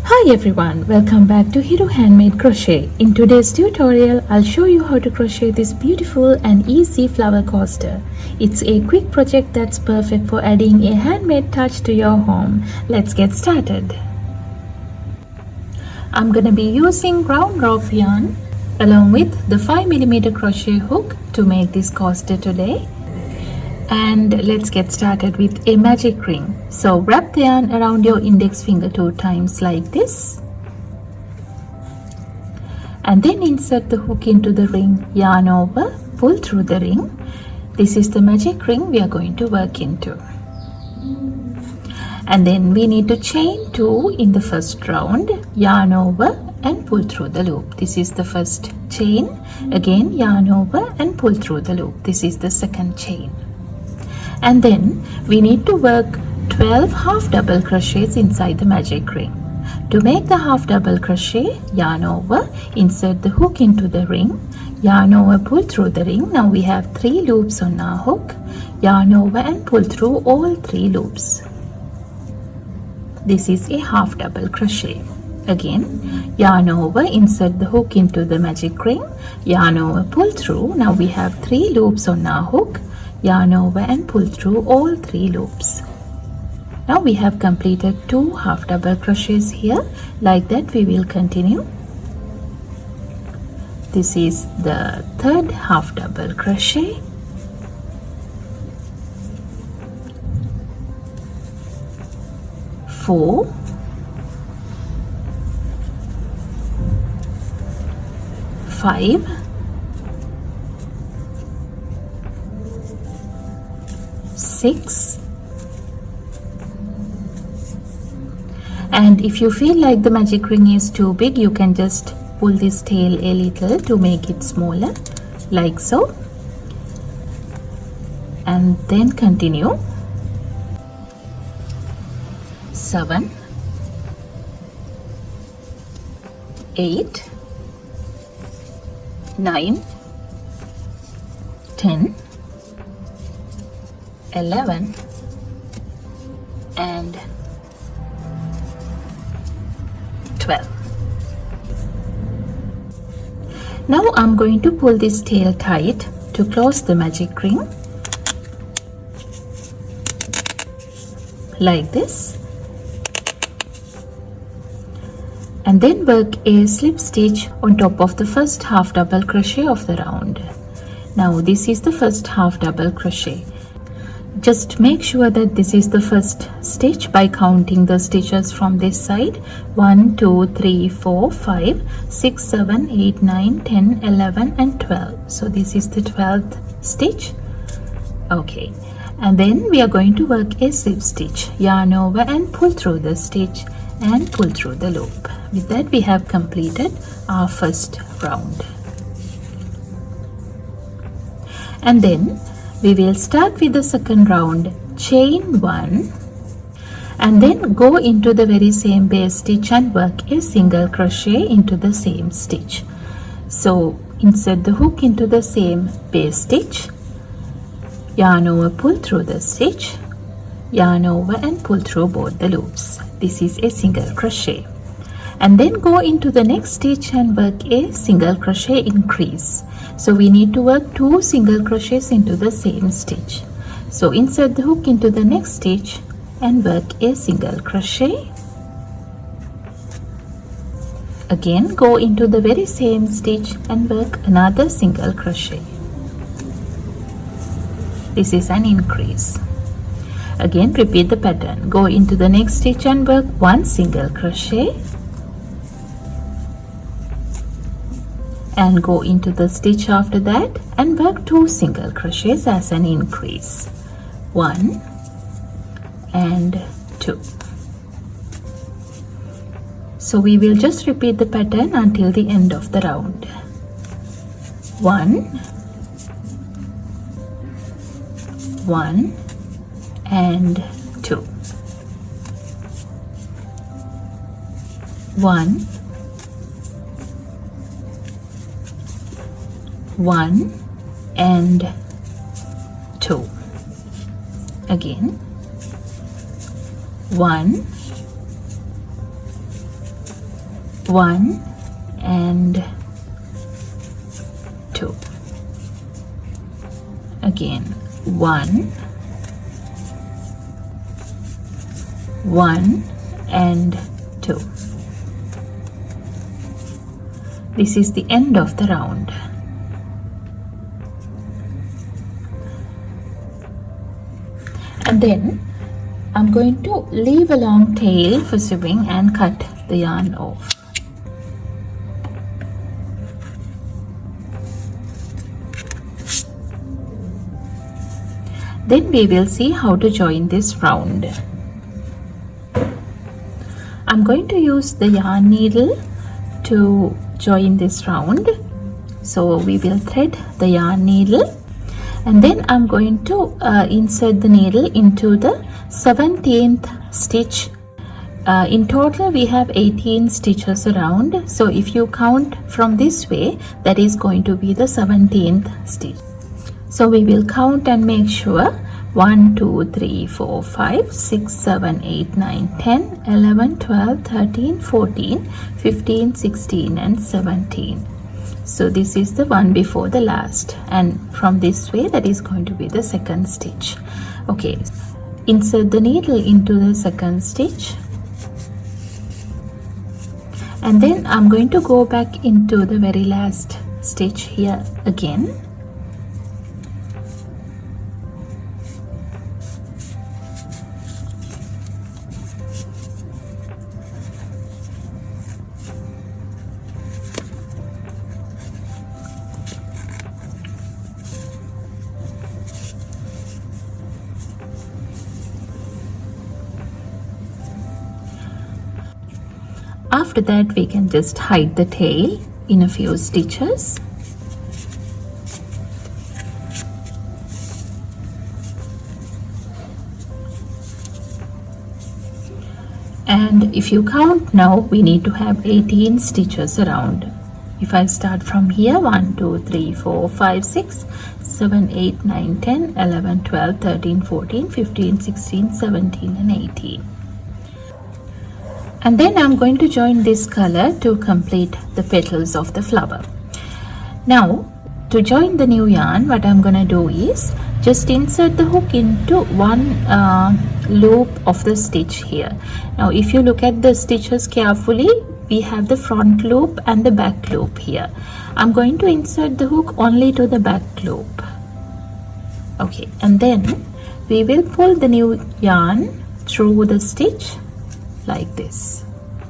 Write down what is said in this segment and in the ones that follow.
Hi everyone, welcome back to Hero Handmade Crochet. In today's tutorial, I'll show you how to crochet this beautiful and easy flower coaster. It's a quick project that's perfect for adding a handmade touch to your home. Let's get started. I'm gonna be using round rope yarn along with the 5mm crochet hook to make this coaster today. And let's get started with a magic ring. So wrap the yarn around your index finger 2 times like this, and then insert the hook into the ring, yarn over, pull through the ring. This is the magic ring we are going to work into. And then we need to chain 2 in the first round, yarn over and pull through the loop. This is the first chain. Again yarn over and pull through the loop. This is the second chain. And then we need to work 12 half double crochets inside the magic ring. To make the half double crochet, yarn over, insert the hook into the ring, yarn over, pull through the ring. Now we have 3 loops on our hook, yarn over and pull through all 3 loops. This is a half double crochet. Again, yarn over, insert the hook into the magic ring, yarn over, pull through. Now we have 3 loops on our hook, yarn over and pull through all 3 loops. Now we have completed 2 half double crochets here. Like that we will continue. This is the third half double crochet. Four, 5, 6, and if you feel like the magic ring is too big, you can just pull this tail a little to make it smaller, like so, and then continue. 7, 8, 9, 10, 11 and 12. Now I'm going to pull this tail tight to close the magic ring like this, and then work a slip stitch on top of the first half double crochet of the round. Now this is the first half double crochet. Just make sure that this is the first stitch by counting the stitches from this side. 1, 2, 3, 4, 5, 6, 7, 8, 9, 10, 11 and 12. So this is the 12th stitch. Okay, and then we are going to work a slip stitch, yarn over and pull through the stitch and pull through the loop. With that we have completed our first round. And then we will start with the second round, chain 1 and then go into the very same base stitch and work a single crochet into the same stitch. So insert the hook into the same base stitch, yarn over, pull through the stitch, yarn over and pull through both the loops. This is a single crochet. And then go into the next stitch and work a single crochet increase. So we need to work 2 single crochets into the same stitch. So insert the hook into the next stitch and work a single crochet. Again go into the very same stitch and work another single crochet. This is an increase. Again repeat the pattern. Go into the next stitch and work 1 single crochet, and go into the stitch after that and work 2 single crochets as an increase. 1 and 2. So we will just repeat the pattern until the end of the round. 1, 1 and 2. 1, 1 and 2. Again 1, 1 and 2. Again 1, 1 and 2. This is the end of the round. And then I'm going to leave a long tail for sewing and cut the yarn off. Then we will see how to join this round. I'm going to use the yarn needle to join this round. So we will thread the yarn needle, and then I'm going to insert the needle into the 17th stitch. In total we have 18 stitches around, so if you count from this way, that is going to be the 17th stitch. So we will count and make sure 1, 2, 3, 4, 5, 6, 7, 8, 9, 10, 11, 12, 13, 14, 15, 16 and 17. So this is the one before the last, and from this way that is going to be the second stitch. Okay, insert the needle into the second stitch, and then I'm going to go back into the very last stitch here again. After that we can just hide the tail in a few stitches. And if you count now, we need to have 18 stitches around. If I start from here, 1, 2, 3, 4, 5, 6, 7, 8, 9, 10, 11, 12, 13, 14, 15, 16, 17 and 18. And then I'm going to join this color to complete the petals of the flower. Now to join the new yarn, what I'm going to do is just insert the hook into one loop of the stitch here. Now if you look at the stitches carefully, we have the front loop and the back loop here. I'm going to insert the hook only to the back loop. Okay, and then we will pull the new yarn through the stitch like this.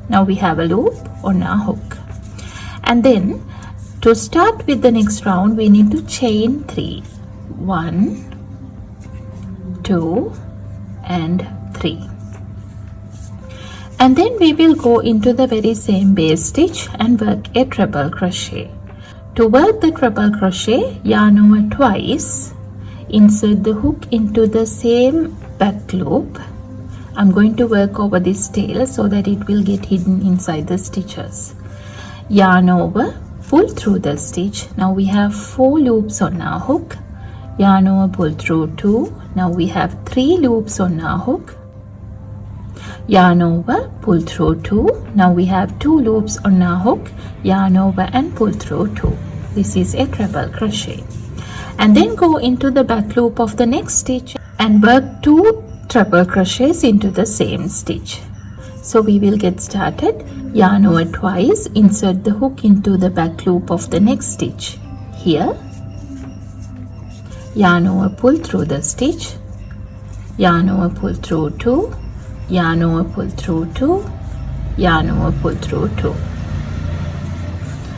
Now we have a loop on our hook, and then to start with the next round we need to chain 3. 1, 2 and 3, and then we will go into the very same base stitch and work a treble crochet. To work the treble crochet, yarn over twice, insert the hook into the same back loop. I'm going to work over this tail so that it will get hidden inside the stitches. Yarn over, pull through the stitch. Now we have 4 loops on our hook. Yarn over, pull through 2. Now we have 3 loops on our hook. Yarn over, pull through 2. Now we have 2 loops on our hook. Yarn over and pull through 2. This is a treble crochet. And then go into the back loop of the next stitch and work 2 treble crochets into the same stitch. So we will get started. Yarn over twice, insert the hook into the back loop of the next stitch here. Yarn over, pull through the stitch. Yarn over, pull through 2. Yarn over, pull through 2. Yarn over, pull through 2.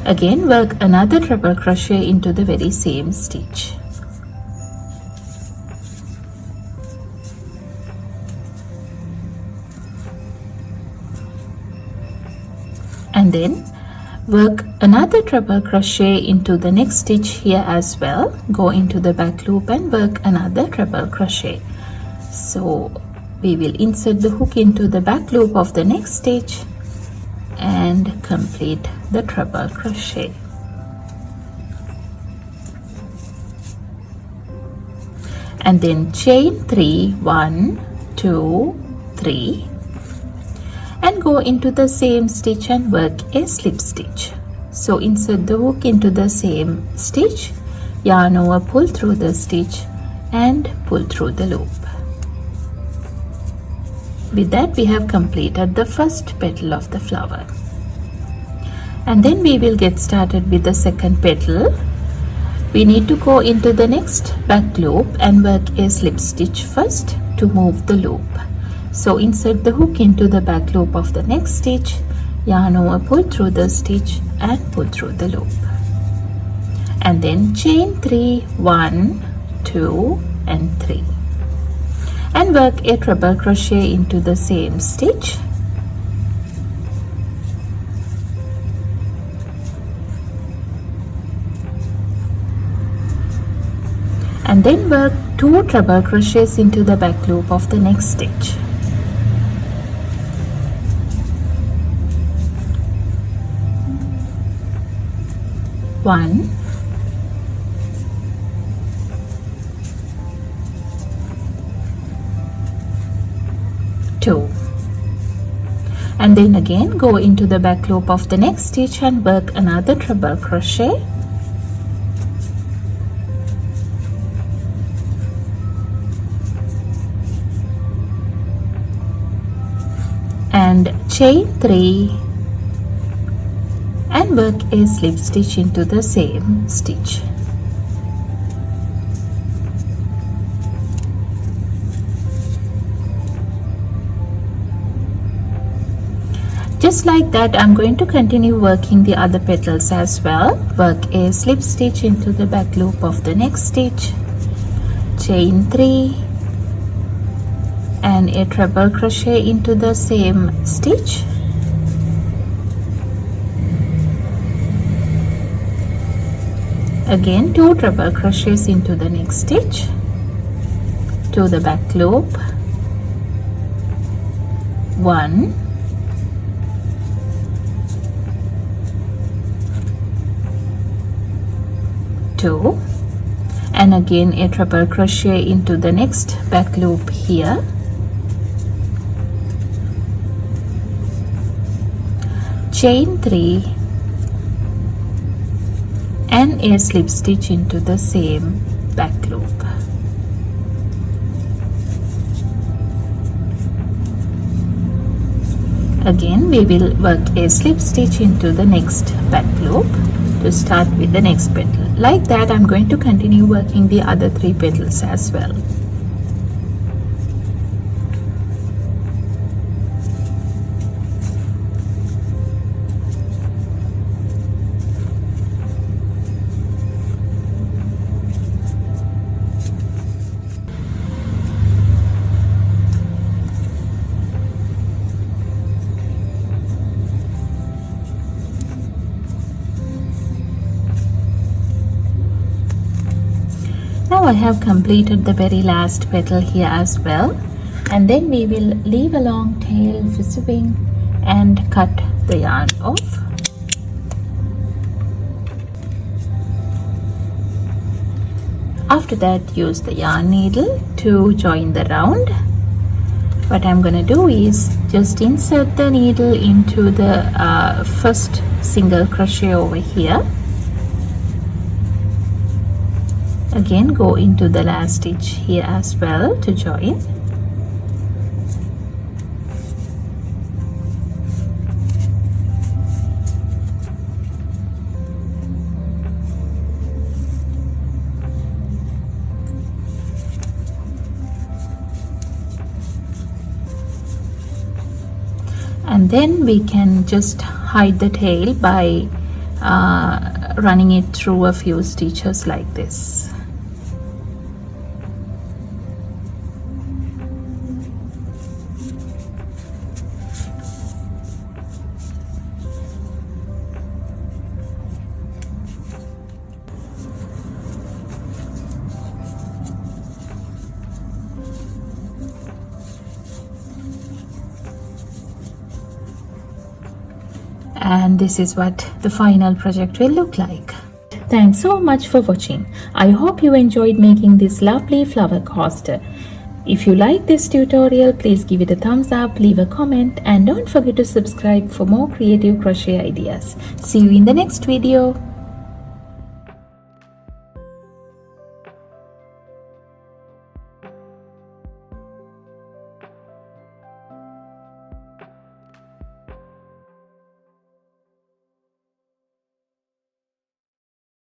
Again work another treble crochet into the very same stitch. And then work another treble crochet into the next stitch here as well. Go into the back loop and work another treble crochet. So we will insert the hook into the back loop of the next stitch and complete the treble crochet. And then chain 3, 1, 2, 3 and go into the same stitch and work a slip stitch. So insert the hook into the same stitch, yarn over, pull through the stitch and pull through the loop. With that, we have completed the first petal of the flower. And then we will get started with the second petal. We need to go into the next back loop and work a slip stitch first to move the loop. So insert the hook into the back loop of the next stitch, yarn over, pull through the stitch and pull through the loop. And then chain 3, 1, 2 and 3. And work a treble crochet into the same stitch. And then work 2 treble crochets into the back loop of the next stitch. One, 2, and then again go into the back loop of the next stitch and work another treble crochet. And chain 3 and work a slip stitch into the same stitch. Just like that, I'm going to continue working the other petals as well. Work a slip stitch into the back loop of the next stitch, chain 3 and a treble crochet into the same stitch. Again 2 treble crochets into the next stitch, to the back loop, 1, 2, and again a treble crochet into the next back loop here, chain 3 and a slip stitch into the same back loop. Again we will work a slip stitch into the next back loop to start with the next petal. Like that, I'm going to continue working the other 3 petals as well. Now I have completed the very last petal here as well, and then we will leave a long tail visible and cut the yarn off. After that, use the yarn needle to join the round. What I'm going to do is just insert the needle into the first single crochet over here. Again go into the last stitch here as well to join. And then we can just hide the tail by running it through a few stitches like this. And this is what the final project will look like. Thanks so much for watching. I hope you enjoyed making this lovely flower coaster. If you like this tutorial, please give it a thumbs up, leave a comment, and don't forget to subscribe for more creative crochet ideas. See you in the next video.